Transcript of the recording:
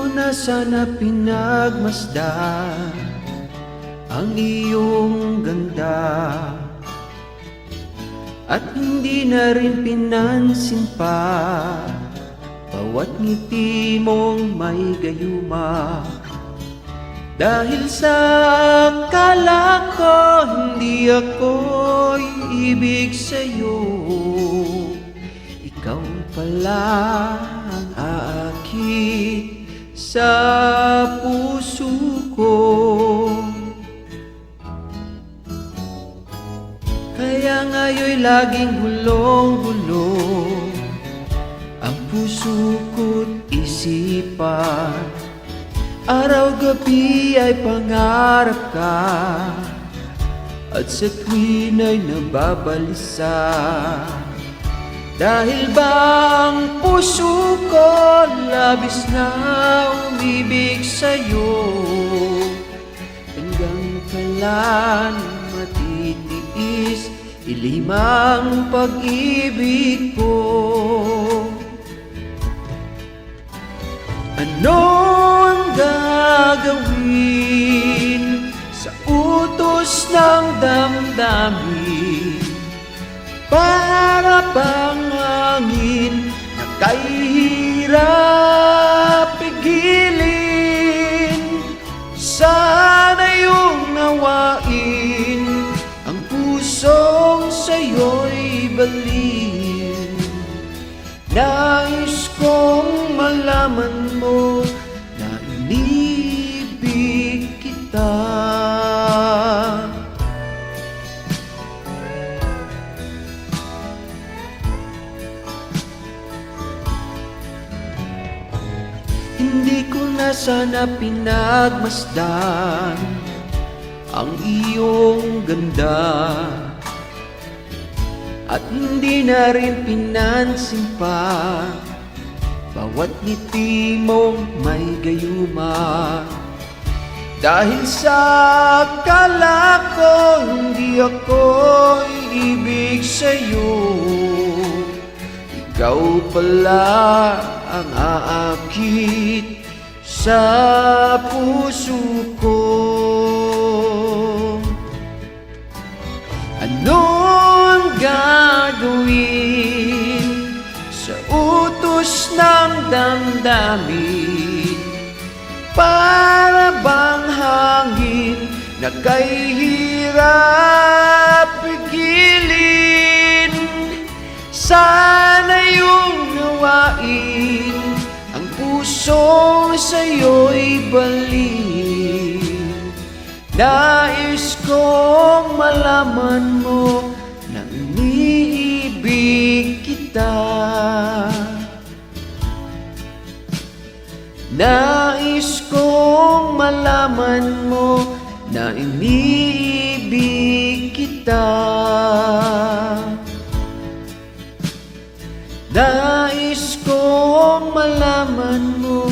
ko na sana pinagmasdan ang iyong ganda, at hindi na rin pinansin pa bawat ngiti mong may gayuma. Dahil sa akala ko hindi ako'y ibig sa'yo, ikaw pala ang aakit sa puso ko. Kaya ngayon'y laging gulong-gulong ang puso ko't isipan. Araw-gabi ay pangarap ka, at sa tuwin ay nababalisa. Dahil bang puso ko labis na umibig sa'yo, hanggang kailan matitiis ilimang pag-ibig ko. Ano ang gagawin sa utos ng damdamin? Para bang hangin na kahirap pigilin? Sana yung nawain ang pusong sa'yo'y balin. Nais kong malaman mo na inibig kita. Hindi ko na sana pinagmasdan ang iyong ganda, at hindi na rin pinansin pa bawat ngiti mong may gayuma. Dahil sa akala ko hindi ako ibig sa'yo, ikaw pala ang aakit sa puso ko. Ano ang gagawin sa utos ng damdamin? Para bang hangin na kahirap pigilin? Sana yung nawain ang pusong sa'yo'y balin. Nais kong malaman mo na iniibig kita. Nais kong malaman mo na iniibig kita. Nais kong malaman mo